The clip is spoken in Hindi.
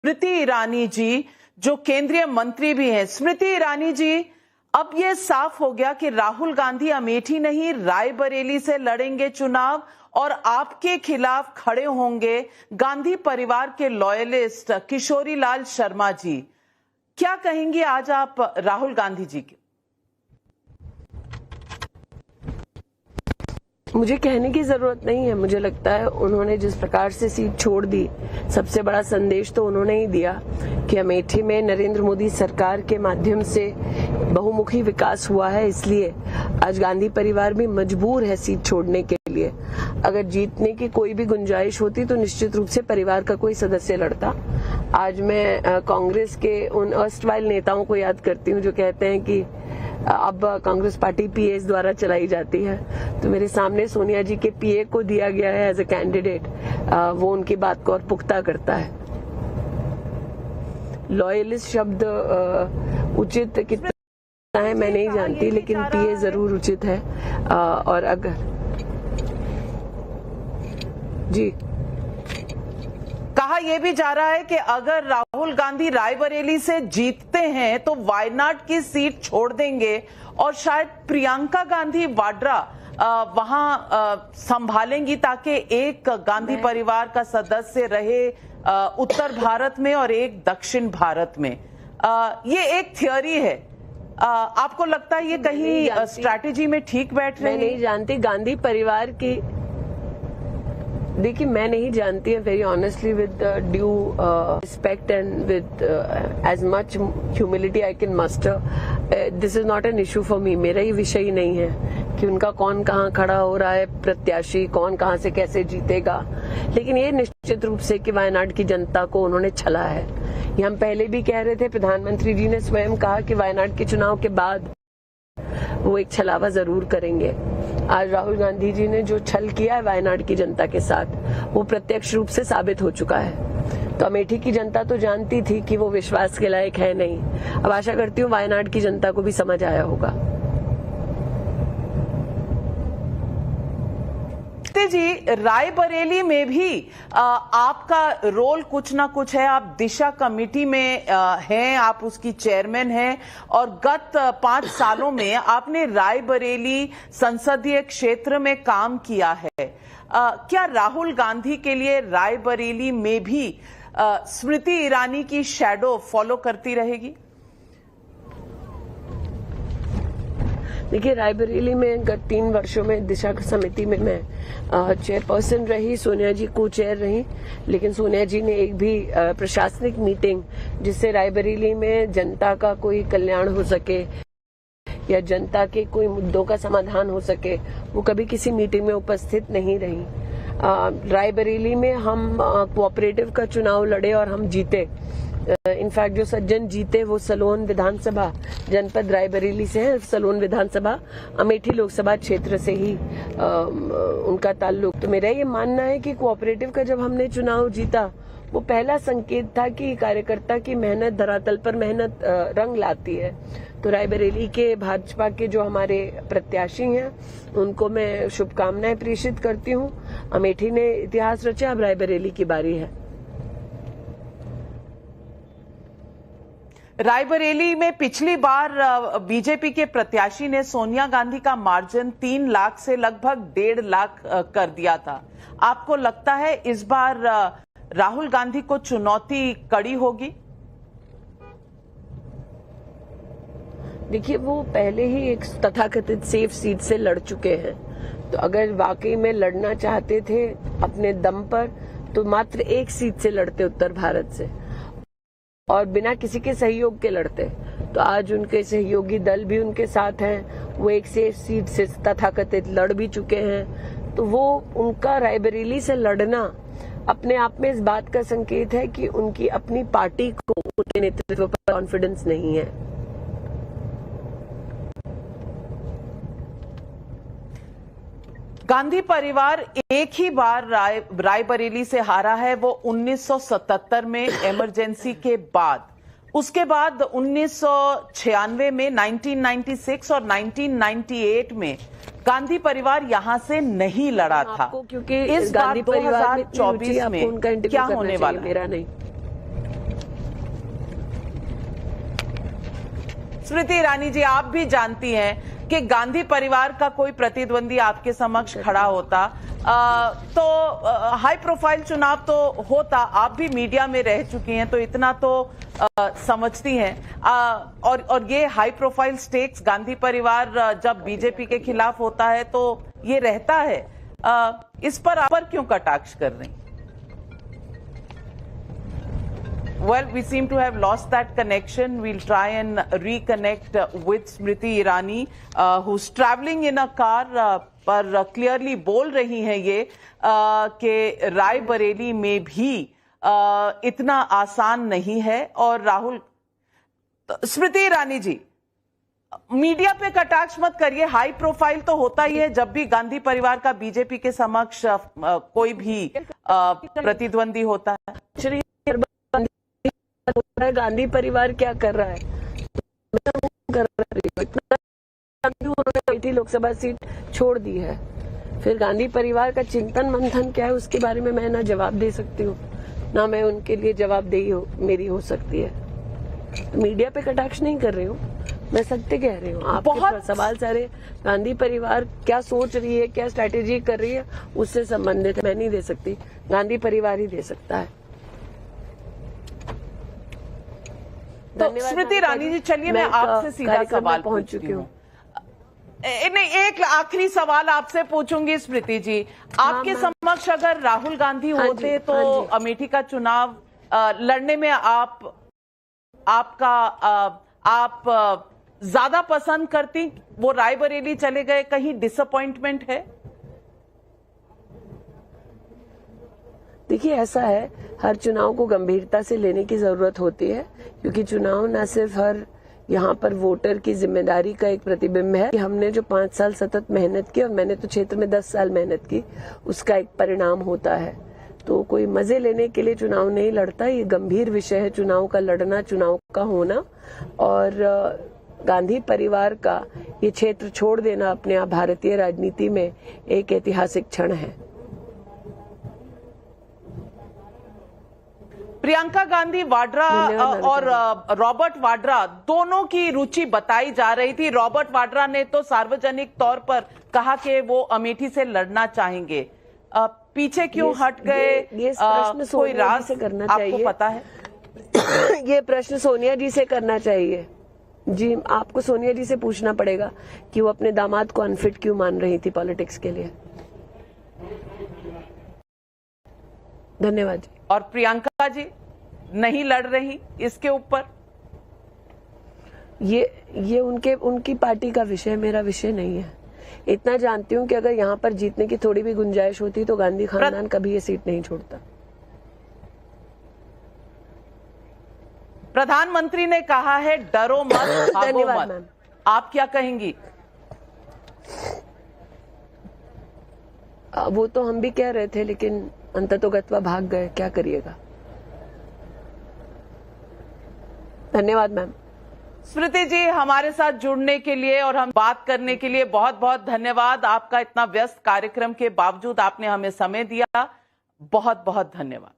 स्मृति ईरानी जी जो केंद्रीय मंत्री भी हैं। स्मृति ईरानी जी, अब ये साफ हो गया कि राहुल गांधी अमेठी नहीं रायबरेली से लड़ेंगे चुनाव और आपके खिलाफ खड़े होंगे गांधी परिवार के लॉयलिस्ट किशोरी लाल शर्मा जी। क्या कहेंगे आज आप राहुल गांधी जी के? मुझे कहने की जरूरत नहीं है। मुझे लगता है उन्होंने जिस प्रकार से सीट छोड़ दी, सबसे बड़ा संदेश तो उन्होंने ही दिया कि अमेठी में नरेंद्र मोदी सरकार के माध्यम से बहुमुखी विकास हुआ है, इसलिए आज गांधी परिवार भी मजबूर है सीट छोड़ने के लिए। अगर जीतने की कोई भी गुंजाइश होती तो निश्चित रूप से परिवार का कोई सदस्य लड़ता। आज मैं कांग्रेस के उन अर्स्टवाइल नेताओं को याद करती हूँ जो कहते हैं कि अब कांग्रेस पार्टी पीएस द्वारा चलाई जाती है, तो मेरे सामने सोनिया जी के पीए को दिया गया है एज ए कैंडिडेट। वो उनकी बात को और पुख्ता करता है। लॉयलिस्ट शब्द उचित कितना है मैं नहीं जानती, लेकिन पीए जरूर उचित है। और अगर जी कहा यह भी जा रहा है कि अगर राहुल गांधी रायबरेली से जीतते हैं तो वायनाड की सीट छोड़ देंगे और शायद प्रियंका गांधी वाड्रा वहां संभालेंगी ताकि एक गांधी परिवार का सदस्य रहे उत्तर भारत में और एक दक्षिण भारत में। ये एक थियोरी है। आपको लगता है ये कहीं स्ट्रैटेजी में ठीक बैठ रही है? मैं नहीं जानती गांधी परिवार की। देखिए, मैं नहीं जानती है, very honestly, with due respect and with as much humility I can muster, this is not an issue for me. मेरा ही विषय ही नहीं है कि उनका कौन कहाँ खड़ा हो रहा है, प्रत्याशी कौन कहाँ से कैसे जीतेगा। लेकिन ये निश्चित रूप से कि वायनाड की जनता को उन्होंने छला है। ये हम पहले भी कह रहे थे, प्रधानमंत्री जी ने स्वयं कहा कि वायनाड के चुनाव के बाद वो एक छलावा जरूर करेंगे। आज राहुल गांधी जी ने जो छल किया है वायनाड की जनता के साथ, वो प्रत्यक्ष रूप से साबित हो चुका है। तो अमेठी की जनता तो जानती थी कि वो विश्वास के लायक है नहीं। अब आशा करती हूँ वायनाड की जनता को भी समझ आया होगा। जी, रायबरेली में भी आपका रोल कुछ ना कुछ है। आप दिशा कमेटी में हैं, आप उसकी चेयरमैन हैं और गत 5 सालों में आपने रायबरेली संसदीय क्षेत्र में काम किया है। क्या राहुल गांधी के लिए रायबरेली में भी स्मृति ईरानी की शैडो फॉलो करती रहेगी? देखिए, रायबरेली में गत 3 वर्षों में दिशा समिति में मैं चेयरपर्सन रही, सोनिया जी को चेयर रही। लेकिन सोनिया जी ने एक भी प्रशासनिक मीटिंग जिससे रायबरेली में जनता का कोई कल्याण हो सके या जनता के कोई मुद्दों का समाधान हो सके, वो कभी किसी मीटिंग में उपस्थित नहीं रही। रायबरेली में हम कोऑपरेटिव का चुनाव लड़े और हम जीते। इनफैक्ट जो सज्जन जीते वो सलोन विधानसभा जनपद रायबरेली से है। सलोन विधानसभा अमेठी लोकसभा क्षेत्र से ही उनका ताल्लुक। तो मेरा ये मानना है कि कोऑपरेटिव का जब हमने चुनाव जीता, वो पहला संकेत था कि कार्यकर्ता की मेहनत धरातल पर मेहनत रंग लाती है। तो रायबरेली के भाजपा के जो हमारे प्रत्याशी हैं उनको मैं शुभकामनाएं प्रेषित करती हूँ। अमेठी ने इतिहास रचा, अब रायबरेली की बारी है। रायबरेली में पिछली बार बीजेपी के प्रत्याशी ने सोनिया गांधी का मार्जिन 3 लाख से लगभग 1.5 लाख कर दिया था। आपको लगता है इस बार राहुल गांधी को चुनौती कड़ी होगी? देखिए, वो पहले ही एक तथाकथित सेफ सीट से लड़ चुके हैं। तो अगर वाकई में लड़ना चाहते थे अपने दम पर, तो मात्र एक सीट से लड़ते उत्तर भारत से और बिना किसी के सहयोग के लड़ते। तो आज उनके सहयोगी दल भी उनके साथ हैं, वो एक सेफ सीट से तथाकथित लड़ भी चुके हैं। तो वो उनका रायबरेली से लड़ना अपने आप में इस बात का संकेत है कि उनकी अपनी पार्टी को उनके नेतृत्व पर कॉन्फिडेंस नहीं है। गांधी परिवार एक ही बार रायबरेली से हारा है, वो 1977 में इमरजेंसी के बाद। उसके बाद 1996 में, 1996 और 1998 में गांधी परिवार यहां से नहीं लड़ा था। क्योंकि इस बार 2024 में क्या होने वाला? मेरा नहीं। स्मृति ईरानी जी, आप भी जानती हैं कि गांधी परिवार का कोई प्रतिद्वंदी आपके समक्ष खड़ा होता तो हाई प्रोफाइल चुनाव तो होता। आप भी मीडिया में रह चुकी हैं तो इतना तो समझती हैं। और ये हाई प्रोफाइल स्टेक्स गांधी परिवार जब बीजेपी के खिलाफ होता है तो ये रहता है। इस पर आप क्यों कटाक्ष कर रही? Well, we seem to have lost that connection. We'll try and reconnect with Smriti Irani, who's traveling in a car, पर clearly बोल रही हैं ये कि रायबरेली में भी इतना आसान नहीं है। और राहुल, स्मृति ईरानी जी, मीडिया पे कटाक्ष मत करिए। हाई प्रोफाइल तो होता ही है जब भी गांधी परिवार का बीजेपी के समक्ष कोई भी प्रतिद्वंदी होता है। गांधी परिवार क्या कर रहा है? उन्होंने लोकसभा सीट छोड़ दी है। फिर गांधी परिवार का चिंतन मंथन क्या है उसके बारे में मैं ना जवाब दे सकती हूँ, ना मैं उनके लिए जवाबदेही मेरी हो सकती है। मीडिया पे कटाक्ष नहीं कर रही हूँ, मैं सत्य कह रही हूँ। आपके सवाल सारे गांधी परिवार क्या सोच रही है, क्या स्ट्रैटेजी कर रही है, उससे संबंधित है। मैं नहीं दे सकती, गांधी परिवार ही दे सकता है। तो स्मृति ईरानी जी, चलिए मैं आपसे सीधा सवाल पहुंच चुकी हूँ। नहीं, एक आखिरी सवाल आपसे पूछूंगी स्मृति जी। आपके समक्ष अगर राहुल गांधी होते तो अमेठी का चुनाव लड़ने में आप ज्यादा पसंद करती? वो रायबरेली चले गए, कहीं डिसअपॉइंटमेंट है? देखिए, ऐसा है, हर चुनाव को गंभीरता से लेने की जरूरत होती है, क्योंकि चुनाव न सिर्फ हर यहाँ पर वोटर की जिम्मेदारी का एक प्रतिबिंब है कि हमने जो 5 साल सतत मेहनत की, और मैंने तो क्षेत्र में 10 साल मेहनत की, उसका एक परिणाम होता है। तो कोई मजे लेने के लिए चुनाव नहीं लड़ता, ये गंभीर विषय है चुनाव का लड़ना, चुनाव का होना। और गांधी परिवार का ये क्षेत्र छोड़ देना अपने आप भारतीय राजनीति में एक ऐतिहासिक क्षण है। प्रियंका गांधी वाड्रा और रॉबर्ट वाड्रा दोनों की रुचि बताई जा रही थी। रॉबर्ट वाड्रा ने तो सार्वजनिक तौर पर कहा कि वो अमेठी से लड़ना चाहेंगे। पीछे क्यों हट गए? ये प्रश्न कोई राज से करना आपको चाहिए, पता है? ये प्रश्न सोनिया जी से करना चाहिए। जी, आपको सोनिया जी से पूछना पड़ेगा कि वो अपने दामाद को अनफिट क्यों मान रही थी पॉलिटिक्स के लिए। धन्यवाद जी। और प्रियंका जी नहीं लड़ रही इसके ऊपर? ये उनकी पार्टी का विषय, मेरा विषय नहीं है। इतना जानती हूँ कि अगर यहाँ पर जीतने की थोड़ी भी गुंजाइश होती तो गांधी खानदान कभी ये सीट नहीं छोड़ता। प्रधानमंत्री ने कहा है डरो मत, भागो मत। आप क्या कहेंगी? वो तो हम भी कह रहे थे, लेकिन अंततोगत्वा भाग गए, क्या करिएगा। धन्यवाद मैम। स्मृति जी, हमारे साथ जुड़ने के लिए और हम बात करने के लिए बहुत बहुत धन्यवाद। आपका इतना व्यस्त कार्यक्रम के बावजूद आपने हमें समय दिया, बहुत बहुत धन्यवाद।